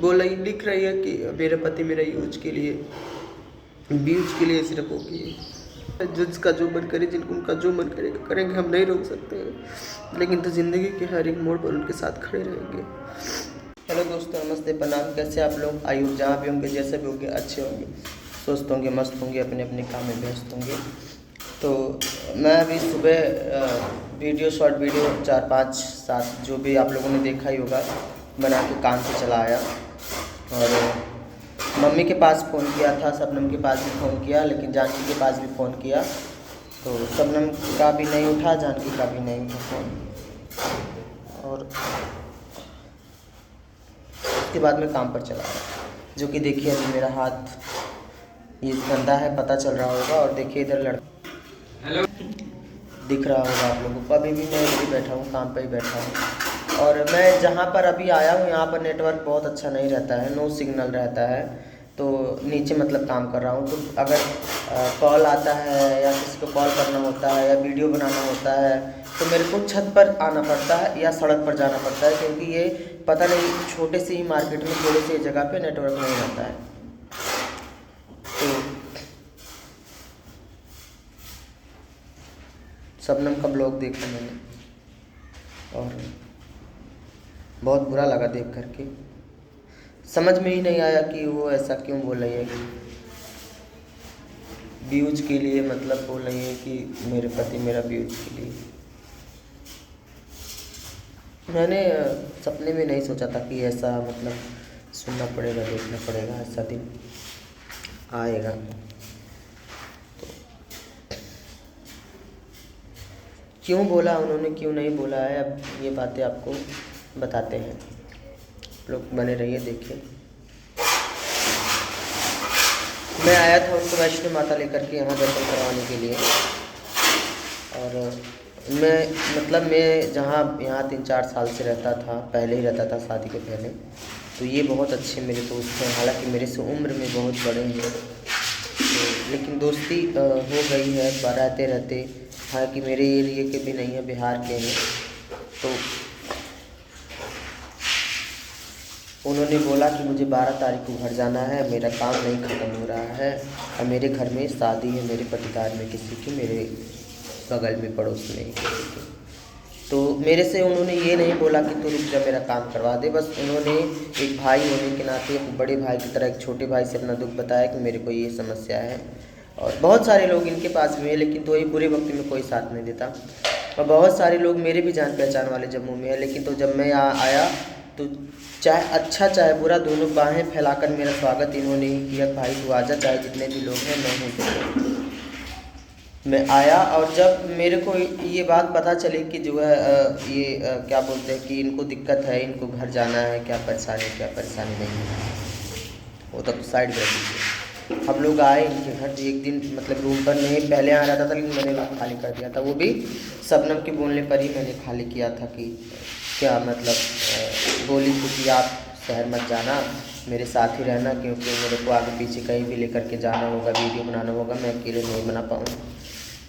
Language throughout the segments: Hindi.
बोल रही लिख रही है कि मेरे पति मेरा यूज के लिए सिर्फ होगी। जिसका जो मन करे, जिनको उनका जो मन करेगा करेंगे, हम नहीं रोक सकते हैं, लेकिन तो ज़िंदगी के हर एक मोड़ पर उनके साथ खड़े रहेंगे। हेलो दोस्तों, नमस्ते, प्रणाम। कैसे आप लोग? आयु जहाँ भी होंगे, जैसे भी होंगे, अच्छे होंगे, स्वस्थ होंगे, मस्त होंगे, अपने अपने काम में व्यस्त होंगे। तो मैं अभी सुबह वीडियो, शॉर्ट वीडियो 4, 5, 7 जो भी आप लोगों ने देखा ही होगा, बना के काम से चला आया और मम्मी के पास फ़ोन किया था, शबनम के पास भी फ़ोन किया, लेकिन जानकी के पास भी फ़ोन किया तो शबनम का भी नहीं उठा, जानकी का भी नहीं उठा फ़ोन। और उसके बाद में काम पर चला गया, जो कि देखिए अभी मेरा हाथ ये गंदा है, पता चल रहा होगा। और देखिए इधर लड़का दिख रहा होगा आप लोगों को। अभी भी मैं इधर ही बैठा हूँ, काम पर ही बैठा हूँ। और मैं जहाँ पर अभी आया हूँ यहाँ पर नेटवर्क बहुत अच्छा नहीं रहता है, नो सिग्नल रहता है। तो नीचे मतलब काम कर रहा हूँ, तो अगर कॉल आता है या किसी को कॉल करना होता है या वीडियो बनाना होता है तो मेरे को छत पर आना पड़ता है या सड़क पर जाना पड़ता है, क्योंकि ये पता नहीं छोटे से ही मार्केट में थोड़ी सी जगह पे नेटवर्क नहीं रहता है। तो शबनम का ब्लॉग देखा मैंने और बहुत बुरा लगा देख करके। समझ में ही नहीं आया कि वो ऐसा क्यों बोल रही है कि व्यूज के लिए, मतलब बोल रही है कि मेरे पति मेरा व्यूज के लिए। मैंने सपने में नहीं सोचा था कि ऐसा मतलब सुनना पड़ेगा, देखना पड़ेगा, ऐसा दिन आएगा। तो क्यों बोला उन्होंने, क्यों नहीं बोला है, अब ये बातें आपको बताते हैं, लोग बने रहिए, देखिए। मैं आया था उनको वैष्णो माता लेकर के यहाँ दर्शन करवाने के लिए। और मैं जहाँ यहाँ 3-4 साल से रहता था, पहले ही रहता था शादी के पहले, तो ये बहुत अच्छे मेरे दोस्त हैं, हालांकि मेरे से उम्र में बहुत बड़े हैं। तो लेकिन दोस्ती हो गई है रहते रहते। हालांकि मेरे एरिए के भी नहीं है, बिहार के हैं। तो उन्होंने बोला कि मुझे 12 तारीख को घर जाना है, मेरा काम नहीं ख़त्म हो रहा है और मेरे घर में शादी है, मेरे पटीदार में किसी की, मेरे बगल में पड़ोस में किसी की। तो मेरे से उन्होंने ये नहीं बोला कि तू रुक जा मेरा काम करवा दे, बस उन्होंने एक भाई होने के नाते, एक बड़े भाई की तरह एक छोटे भाई से अपना दुख बताया कि मेरे को ये समस्या है। और बहुत सारे लोग इनके पास भी है, लेकिन तो ये बुरे वक्त में कोई साथ नहीं देता। और बहुत सारे लोग मेरे भी जान पहचान वाले जम्मू में है, लेकिन तो जब मैं यहाँ आया तो चाहे अच्छा चाहे बुरा, दोनों बाहें फैलाकर मेरा स्वागत इन्होंने ही किया। भाई तू आजा, चाहे जितने भी लोग हैं, मैं हूँ तेरे। मैं आया और जब मेरे को ये बात पता चली कि जो है क्या बोलते हैं कि इनको दिक्कत है, इनको घर जाना है, क्या परेशानी नहीं है, वो तब साइड कर दीजिए। हम लोग आए इनके घर, एक दिन मतलब रूम पर नहीं, पहले आ रहा था लेकिन मैंने रूम खाली कर दिया था, वो भी शबनम के बोलने पर ही मैंने खाली किया था। कि क्या मतलब बोली थी कि आप शहर मत जाना, मेरे साथ ही रहना, क्योंकि मेरे को आगे पीछे कहीं भी लेकर के जाना होगा, वीडियो बनाना होगा, मैं अकेले नहीं बना पाऊँगा।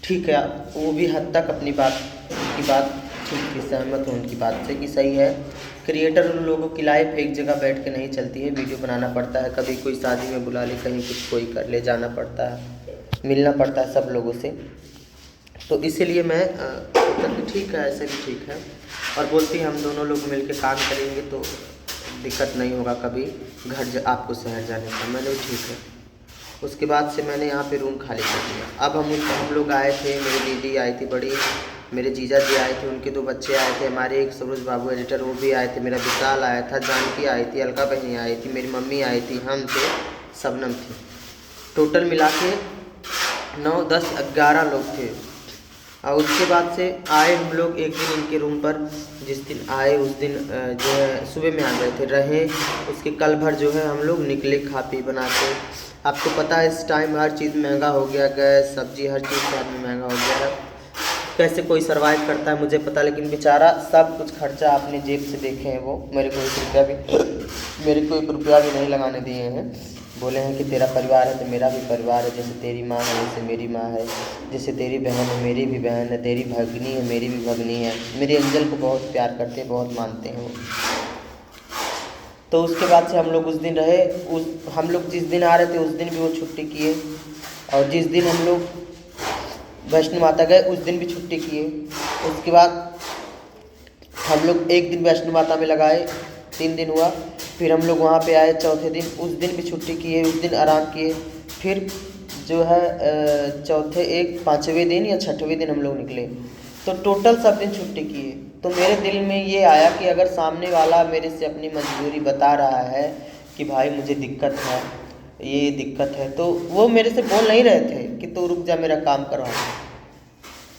ठीक है, वो भी हद तक अपनी बात की बात ठीक थी, सहमत हूँ उनकी बात से कि सही है। क्रिएटर उन लोगों की लाइफ एक जगह बैठ के नहीं चलती है, वीडियो बनाना पड़ता है, कभी कोई शादी में बुला ले, कहीं कुछ कोई कर ले, जाना पड़ता है, मिलना पड़ता है सब लोगों से। तो इसीलिए मैं ठीक है, ऐसे भी ठीक है। और बोलती हम दोनों लोग मिल के काम करेंगे तो दिक्कत नहीं होगा कभी घर आपको शहर जाने का। मैंने ठीक है। उसके बाद से मैंने यहाँ पे रूम खाली कर दिया। अब हम लोग आए थे, मेरी दीदी आई थी बड़ी, मेरे जीजा जी आए थे, उनके 2 बच्चे आए थे, हमारे एक सरोज बाबू एडिटर वो भी आए थे, मेरा विशाल आया था, जानकी आई थी, अलका बहनी आई थी, मेरी मम्मी आई थी, हम थे, शबनम थी। टोटल मिला के 9, 10, 11 लोग थे। और उसके बाद से आए हम लोग एक दिन इनके रूम पर। जिस दिन आए उस दिन जो है सुबह में आ गए थे, रहे उसके कल भर जो है हम लोग निकले खा पी बना के। आपको पता है इस टाइम हर चीज़ महंगा हो गया, गैस सब्जी हर चीज़ शहर में महंगा हो गया है। कैसे कोई सर्वाइव करता है मुझे पता, लेकिन बेचारा सब कुछ खर्चा अपने जेब से देखे हैं वो। मेरे को 1 रुपया भी नहीं लगाने दिए हैं। बोले हैं कि तेरा परिवार है तो मेरा भी परिवार है, जैसे तेरी माँ है वैसे मेरी माँ है, जैसे तेरी बहन है मेरी भी बहन है, तेरी भगनी है मेरी भी भगनी है। मेरी अंजल को बहुत प्यार करते हैं, बहुत मानते हैं वो। तो उसके बाद से हम लोग उस दिन रहे, हम लोग जिस दिन आ रहे थे उस दिन भी वो छुट्टी किए, और जिस दिन हम लोग वैष्णो माता गए उस दिन भी छुट्टी किए। उसके बाद हम लोग एक दिन वैष्णो माता में लगाए, 3 दिन हुआ। फिर हम लोग वहाँ पे आए चौथे दिन, उस दिन भी छुट्टी किए, उस दिन आराम किए। फिर जो है पाँचवें दिन या छठवें दिन हम लोग निकले, तो टोटल सब दिन छुट्टी किए। तो मेरे दिल में ये आया कि अगर सामने वाला मेरे से अपनी मजबूरी बता रहा है कि भाई मुझे दिक्कत है, ये दिक्कत है, तो वो मेरे से बोल नहीं रहे थे कि तू रुक जा मेरा काम करवा,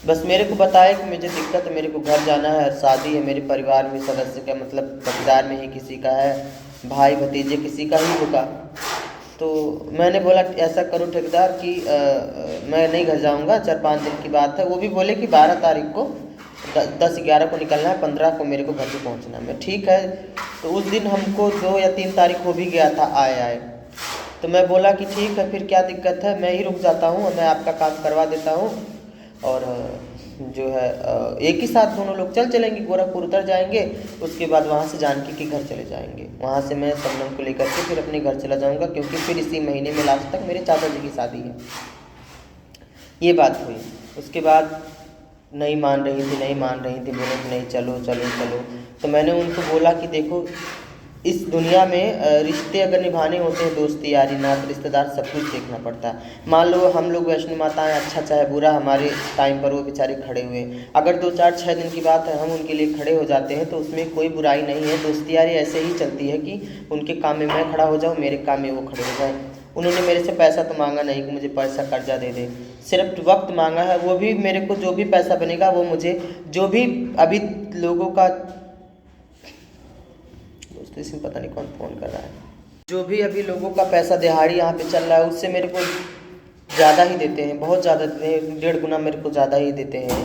बस मेरे को बताया कि मुझे दिक्कत है, मेरे को घर जाना है, शादी है, मेरे परिवार में सदस्य का मतलब परिवार में ही किसी का है, भाई भतीजे किसी का ही होगा। तो मैंने बोला ऐसा करो ठेकेदार कि मैं नहीं घर जाऊंगा, 4-5 दिन की बात है। वो भी बोले कि 12 तारीख को 10-11 को निकलना है, 15 को मेरे को घर पे पहुंचना है। मैं ठीक है। तो उस दिन हमको 2 या 3 तारीख हो भी गया था आए। तो मैं बोला कि ठीक है, फिर क्या दिक्कत है, मैं ही रुक जाता हूँ, मैं आपका काम करवा देता हूँ, और जो है एक ही साथ दोनों लोग चलेंगे, गोरखपुर उतर जाएंगे। उसके बाद वहाँ से जानकी के घर चले जाएंगे, वहाँ से मैं शबनम को लेकर के फिर अपने घर चला जाऊँगा, क्योंकि फिर इसी महीने में लास्ट तक मेरे चाचा जी की शादी है। ये बात हुई। उसके बाद नहीं मान रही थी, बोले कि नहीं चलो चलो चलो। तो मैंने उनको बोला कि देखो, इस दुनिया में रिश्ते अगर निभाने होते हैं, दोस्ती यारी नात रिश्तेदार सब कुछ देखना पड़ता है। मान लो हम लोग वैष्णो माता हैं, अच्छा चाहे बुरा, हमारे टाइम पर वो बेचारे खड़े हुए, अगर 2-4-6 दिन की बात है हम उनके लिए खड़े हो जाते हैं तो उसमें कोई बुराई नहीं है। दोस्ती यारी ऐसे ही चलती है कि उनके काम में मैं खड़ा हो जाऊँ, मेरे काम में वो खड़े हो जाए। उन्होंने मेरे से पैसा तो मांगा नहीं कि मुझे पैसा कर्जा दे दे, सिर्फ वक्त मांगा है। वो भी मेरे को जो भी पैसा बनेगा वो मुझे, जो भी अभी लोगों का, इसमें पता नहीं कौन फ़ोन कर रहा है, जो भी अभी लोगों का पैसा दिहाड़ी यहाँ पे चल रहा है उससे मेरे को ज़्यादा ही देते हैं, बहुत ज़्यादा देते हैं, 1.5 गुना मेरे को ज़्यादा ही देते हैं।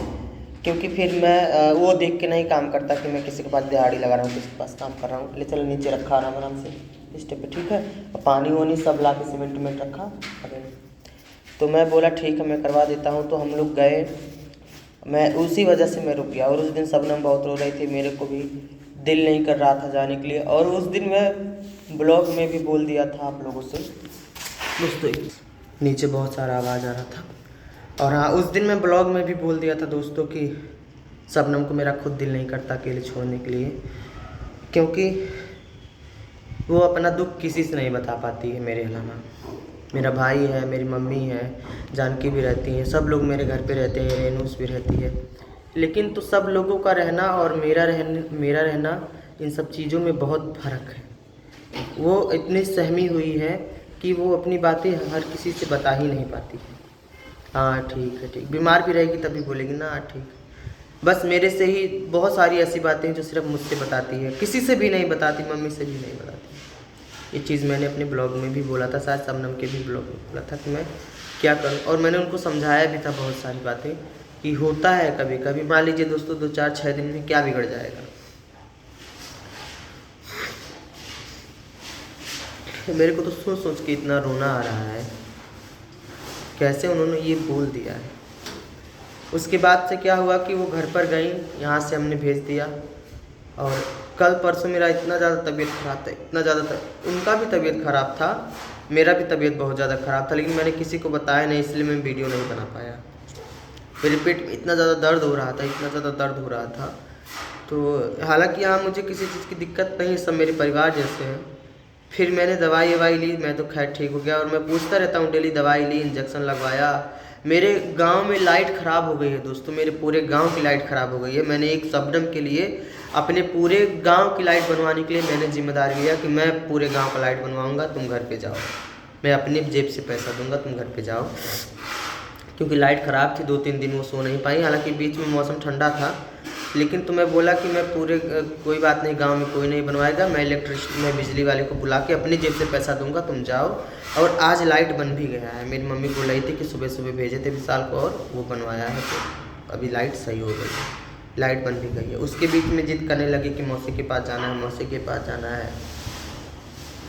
क्योंकि फिर मैं वो देख के नहीं काम करता कि मैं किसी के पास दिहाड़ी लगा रहा हूँ, किसी के पास काम कर रहा हूँ। ले चलो नीचे रखा आराम से इस पे, ठीक है, और पानी वानी सब ला के सीमेंट में रखा। अरे तो मैं बोला ठीक है मैं करवा देता हूँ। तो हम लोग गए, मैं उसी वजह से मैं रुक गया। और उस दिन शबनम बहुत रो रही थी, मेरे को भी दिल नहीं कर रहा था जाने के लिए। और उस दिन मैं ब्लॉग में भी बोल दिया था आप लोगों से दोस्तों, नीचे बहुत सारा आवाज़ आ रहा था। और हाँ, उस दिन मैं ब्लॉग में भी बोल दिया था दोस्तों कि शबनम को मेरा खुद दिल नहीं करता अकेले छोड़ने के लिए, क्योंकि वो अपना दुख किसी से नहीं बता पाती है मेरे अलावा। मेरा भाई है, मेरी मम्मी है, जानकी भी रहती हैं, सब लोग मेरे घर पे रहते हैं, रेनूस भी रहती है। लेकिन तो सब लोगों का रहना और मेरा रहना इन सब चीज़ों में बहुत फ़र्क है। वो इतनी सहमी हुई है कि वो अपनी बातें हर किसी से बता ही नहीं पाती है। हाँ ठीक है, ठीक, बीमार भी रहेगी तभी बोलेगी ना हाँ ठीक। बस मेरे से ही बहुत सारी ऐसी बातें हैं जो सिर्फ मुझसे बताती है, किसी से भी नहीं बताती, मम्मी से भी नहीं बताती। ये चीज़ मैंने अपने ब्लॉग में भी बोला था, शायद शबनम के भी ब्लॉग में बोला था कि मैं क्या करूं। और मैंने उनको समझाया भी था बहुत सारी बातें कि होता है कभी कभी, मान लीजिए दोस्तों 2-4-6 दिन में क्या बिगड़ जाएगा। मेरे को तो सोच सोच के इतना रोना आ रहा है, कैसे उन्होंने ये बोल दिया है। उसके बाद से क्या हुआ कि वो घर पर गई, यहाँ से हमने भेज दिया। और कल परसों मेरा इतना ज़्यादा तबीयत ख़राब था, इतना ज़्यादा था, उनका भी तबीयत ख़राब था, मेरा भी तबीयत बहुत ज़्यादा ख़राब था। लेकिन मैंने किसी को बताया नहीं, इसलिए मैं वीडियो नहीं बना पाया। मेरे पेट में इतना ज़्यादा दर्द हो रहा था, तो हालांकि यहाँ मुझे किसी चीज़ की दिक्कत नहीं, सब मेरे परिवार जैसे हैं। फिर मैंने दवाई ली, मैं तो खैर ठीक हो गया। और मैं पूछता रहता हूँ डेली, दवाई ली, इंजेक्शन लगवाया। मेरे गांव में लाइट ख़राब हो गई है दोस्तों, मेरे पूरे गांव की लाइट ख़राब हो गई है। मैंने एक शबनम के लिए अपने पूरे गांव की लाइट बनवाने के लिए मैंने जिम्मेदारी लिया कि मैं पूरे गांव का लाइट बनवाऊंगा, तुम घर पे जाओ, मैं अपनी जेब से पैसा दूंगा, तुम घर पे जाओ। क्योंकि लाइट ख़राब थी, 2-3 दिन वो सो नहीं पाई। हालांकि बीच में मौसम ठंडा था, लेकिन तो मैं बोला कि मैं पूरे कोई बात नहीं, गांव में कोई नहीं बनवाएगा, मैं बिजली वाले को बुला के अपनी जेब से पैसा दूंगा, तुम जाओ। और आज लाइट बन भी गया है। मेरी मम्मी बोल रही थी कि सुबह सुबह भेजे थे विशाल को और वो बनवाया है, तो अभी लाइट सही हो गई है, लाइट बन भी गई है। उसके बीच में जिद करने लगी कि मौसी के पास जाना है, मौसी के पास जाना है।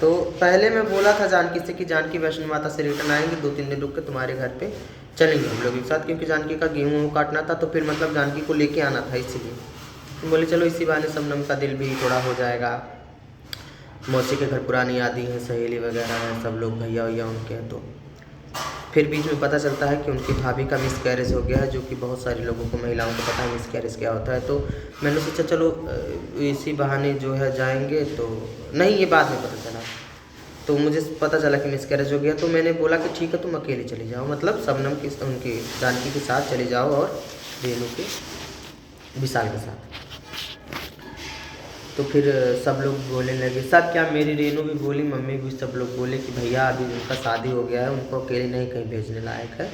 तो पहले मैं बोला था जानकी से कि जानकी वैष्णो माता से रिटर्न आएंगे, 2-3 दिन रुक के तुम्हारे घर पे चलेंगे हम लोग एक साथ, क्योंकि जानकी का गेहूँ काटना था, तो फिर मतलब जानकी को लेके आना था, इसीलिए तो बोले चलो इसी बहाने शबनम का दिल भी थोड़ा हो जाएगा। मौसी के घर पुरानी यादें हैं, सहेली वगैरह हैं, सब लोग भैया वैया उनके हैं। तो फिर बीच में पता चलता है कि उनकी भाभी का मिसकैरेज हो गया है, जो कि बहुत सारे लोगों को, महिलाओं को पता है मिसकैरेज क्या होता है। तो मैंने सोचा चलो इसी बहाने जो है जाएंगे। तो नहीं, ये बाद में पता चला। तो मुझे पता चला कि मिसकैरेज हो गया, तो मैंने बोला कि ठीक है तुम अकेले चली जाओ, मतलब शबनम की, उनकी जानकी के साथ चली जाओ और रेनू के, विशाल के साथ। तो फिर सब लोग बोलने लगे, सब क्या, मेरी रेनू भी बोली, मम्मी भी, सब लोग बोले कि भैया अभी उनका शादी हो गया है, उनको अकेले नहीं कहीं भेजने लायक है,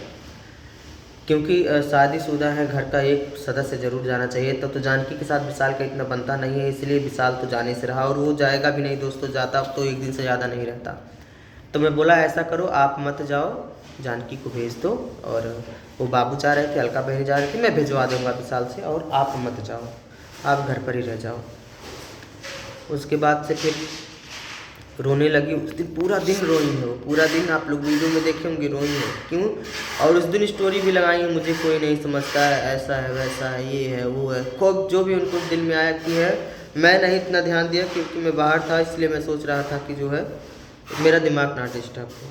क्योंकि शादीशुदा है, घर का एक सदस्य जरूर जाना चाहिए। तब तो जानकी के साथ विशाल का इतना बनता नहीं है, इसलिए विशाल तो जाने से रहा, और वो जाएगा भी नहीं दोस्तों, जाता तो एक दिन से ज़्यादा नहीं रहता। तो मैं बोला ऐसा करो, आप मत जाओ, जानकी को भेज दो। और वो बाबू चाह रहे थे, अलका बहन जा रही थी, मैं भिजवा दूँगा विशाल से, और आप मत जाओ, आप घर पर ही रह जाओ। उसके बाद से फिर रोने लगी। उस दिन पूरा दिन रोई है वो, पूरा दिन आप लोग वीडियो में देखे होंगे, रोई है। क्यों? और उस दिन स्टोरी भी लगाई है, मुझे कोई नहीं समझता है, ऐसा है वैसा है, ये है वो है, खूब जो भी उनको दिल में आया कि है। मैं नहीं इतना ध्यान दिया क्योंकि मैं बाहर था, इसलिए मैं सोच रहा था कि जो है मेरा दिमाग ना डिस्टर्ब हो।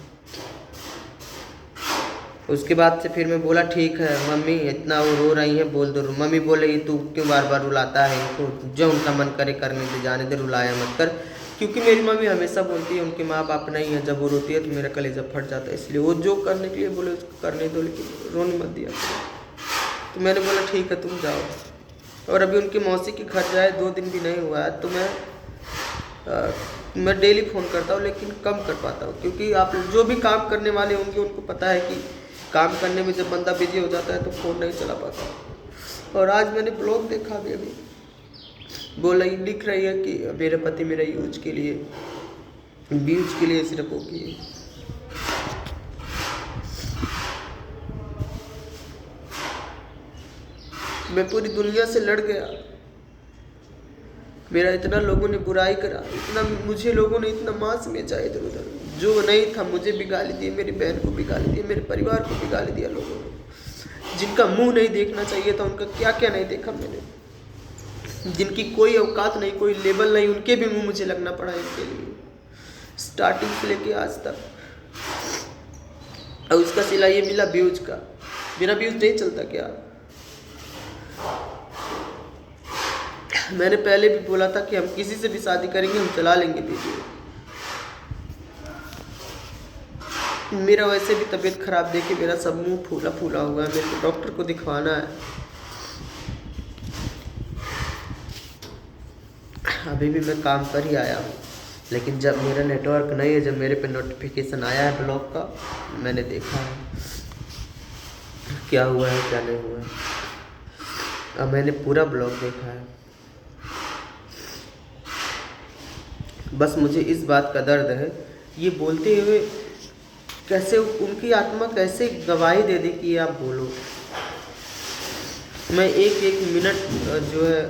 उसके बाद से फिर मैं बोला ठीक है मम्मी, इतना वो रो रही है, बोल दो। मम्मी बोले तू क्यों बार बार रुलाता है इनको, जो उनका मन करे करने दे, जाने दे, रुलाया मत कर। क्योंकि मेरी मम्मी हमेशा बोलती है उनके माँ बाप नहीं है, जब वो रोती है तो मेरा कलेजा फट जाता है, इसलिए वो जो करने के लिए बोले उसको करने दो, लेकिन रोने मत दिया। तो मैंने बोला ठीक है तुम जाओ। और अभी उनकी मौसी के घर जाए 2 दिन भी नहीं हुआ है, तो मैं डेली फ़ोन करता हूँ, लेकिन कम कर पाता हूँ, क्योंकि आप जो भी काम करने वाले होंगे उनको पता है कि काम करने में जब बंदा बिजी हो जाता है तो फ़ोन नहीं चला पाता। और आज मैंने ब्लॉग देखा भी, अभी बोला लिख रही है कि मेरे पति मेरा यूज के लिए, व्यूज के लिए सिर्फ होगी। मैं पूरी दुनिया से लड़ गया, मेरा इतना लोगों ने बुराई करा, इतना मुझे लोगों ने इतना मांस में चाहे इधर उधर, जो नहीं था मुझे भी गाली दी, मेरी बहन को भी गाली दी, मेरे परिवार को भी गाली दिया लोगों ने। जिनका मुंह नहीं देखना चाहिए था उनका क्या क्या नहीं देखा मैंने, जिनकी कोई औकात नहीं, कोई लेवल नहीं, उनके भी मुंह मुझे लगना पड़ा इनके लिए, स्टार्टिंग से लेके आज तक। और उसका सिला ये मिला व्यूज का, बिना व्यूज नहीं चलता क्या? मैंने पहले भी बोला था कि हम किसी से भी शादी करेंगे, हम चला लेंगे वीडियो। मेरा वैसे भी तबीयत खराब देखे मेरा सब मुंह फूला फूला हुआ है, मेरे को डॉक्टर को दिखवाना है। अभी भी मैं काम पर ही आया हूँ, लेकिन जब मेरा नेटवर्क नहीं है, जब मेरे पे नोटिफिकेशन आया है ब्लॉग का, मैंने देखा है क्या हुआ है क्या नहीं हुआ है। अब मैंने पूरा ब्लॉग देखा है। बस मुझे इस बात का दर्द है, ये बोलते हुए कैसे उनकी आत्मा कैसे गवाही दे दे कि ये आप बोलो। मैं एक एक मिनट जो है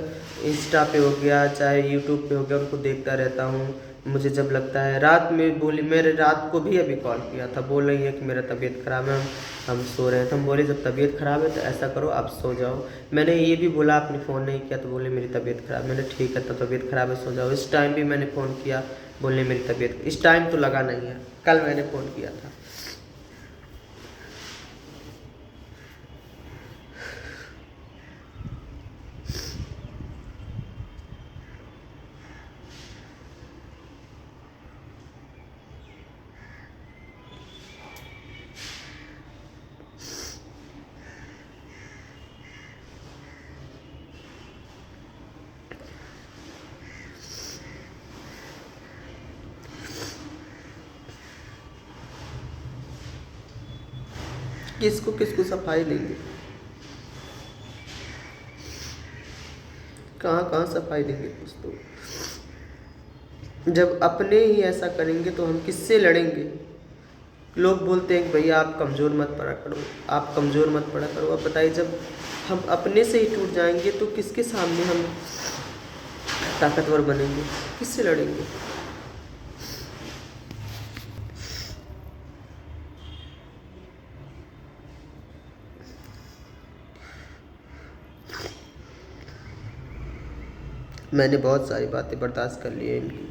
इंस्टा पे हो गया चाहे यूट्यूब पे हो गया उनको देखता रहता हूँ। मुझे जब लगता है, रात में बोली, मेरे रात को भी अभी कॉल किया था, बोल रही है कि मेरा तबीयत ख़राब है, हम सो रहे हैं। तो हम बोले जब तबीयत ख़राब है तो ऐसा करो आप सो जाओ। मैंने ये भी बोला आपने फ़ोन नहीं किया, तो बोले मेरी तबीयत ख़राब। मैंने ठीक है, तो तबीयत ख़राब है सो जाओ। इस टाइम भी मैंने फ़ोन किया, बोलने मेरी तबीयत, इस टाइम तो लगा नहीं है, कल मैंने फ़ोन किया था। किसको किसको सफाई देंगे, कहाँ कहाँ सफाई देंगे कुछ तो। जब अपने ही ऐसा करेंगे तो हम किससे लड़ेंगे? लोग बोलते हैं कि भैया आप कमज़ोर मत पड़ा करो, आप कमज़ोर मत पड़ा करो। अब बताइए, जब हम अपने से ही टूट जाएंगे तो किसके सामने हम ताकतवर बनेंगे, किससे लड़ेंगे? मैंने बहुत सारी बातें बर्दाश्त कर ली है इनकी,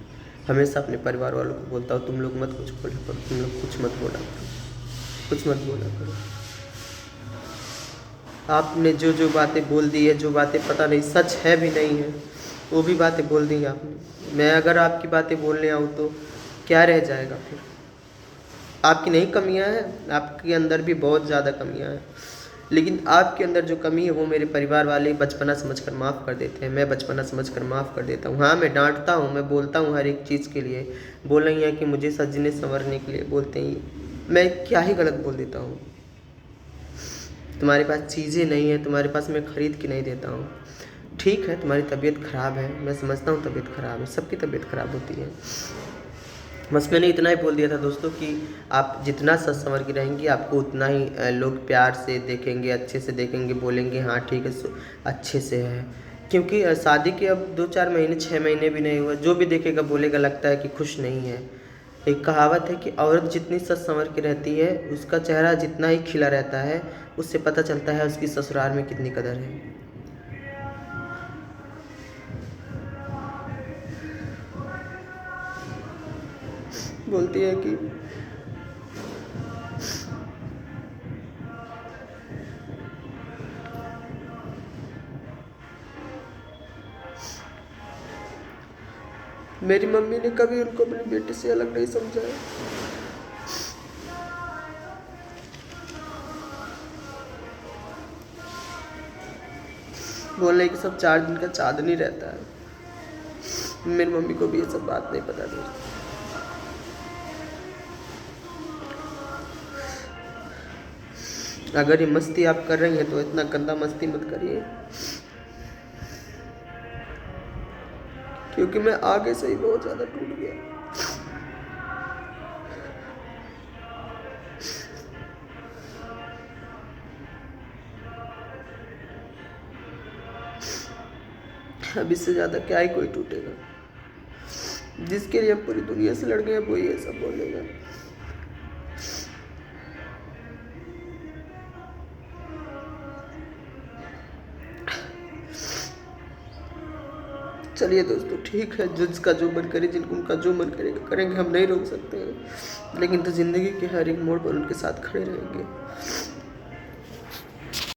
हमेशा अपने परिवार वालों को बोलता हूँ, तुम लोग मत कुछ बोला करो, तुम लोग कुछ मत बोला करो, कुछ मत बोला करो। आपने जो जो बातें बोल दी है, जो बातें पता नहीं सच है भी नहीं है, वो भी बातें बोल दी आपने। मैं अगर आपकी बातें बोलने आऊँ तो क्या रह जाएगा फिर? आपकी नहीं कमियां हैं, आपके अंदर भी बहुत ज़्यादा कमियां हैं, लेकिन आपके अंदर जो कमी है वो मेरे परिवार वाले बचपना समझकर माफ़ कर देते हैं। मैं बचपना समझकर माफ़ कर देता हूँ। हाँ, मैं डांटता हूँ, मैं बोलता हूँ हर एक चीज़ के लिए। बोल रही हैं कि मुझे सजने संवरने के लिए बोलते हैं, मैं क्या ही गलत बोल देता हूँ। तुम्हारे पास चीज़ें नहीं है, तुम्हारे पास मैं ख़रीद के नहीं देता हूँ। ठीक है, तुम्हारी तबीयत ख़राब है, मैं समझता हूँ तबीयत ख़राब है, सबकी तबीयत ख़राब होती है। बस मैंने इतना ही बोल दिया था दोस्तों कि आप जितना सच संवर के रहेंगी, आपको उतना ही लोग प्यार से देखेंगे, अच्छे से देखेंगे, बोलेंगे हाँ ठीक है, अच्छे से है। क्योंकि शादी के अब 2-4 महीने 6 महीने भी नहीं हुआ, जो भी देखेगा बोलेगा लगता है कि खुश नहीं है। एक कहावत है कि औरत जितनी सच संवर के रहती है, उसका चेहरा जितना ही खिला रहता है, उससे पता चलता है उसकी ससुराल में कितनी कदर है। बोलती है कि मेरी मम्मी ने कभी उनको अपनी बेटी से अलग नहीं समझा है। बोल रहे कि सब 4 दिन का चांदनी रहता है। मेरी मम्मी को भी ये सब बात नहीं पता थी। अगर ये मस्ती आप कर रही हैं तो इतना गंदा मस्ती मत करिए, क्योंकि मैं आगे से ही बहुत ज़्यादा टूट गया। अब इससे ज़्यादा क्या ही कोई टूटेगा। जिसके लिए पूरी दुनिया से लड़ गए वही ये सब बोलेगा। चलिए दोस्तों, ठीक है, जिसका जो मन करे, जिनको उनका जो मन करेगा करेंगे, हम नहीं रोक सकते हैं, लेकिन तो ज़िंदगी के हर एक मोड़ पर उनके साथ खड़े रहेंगे।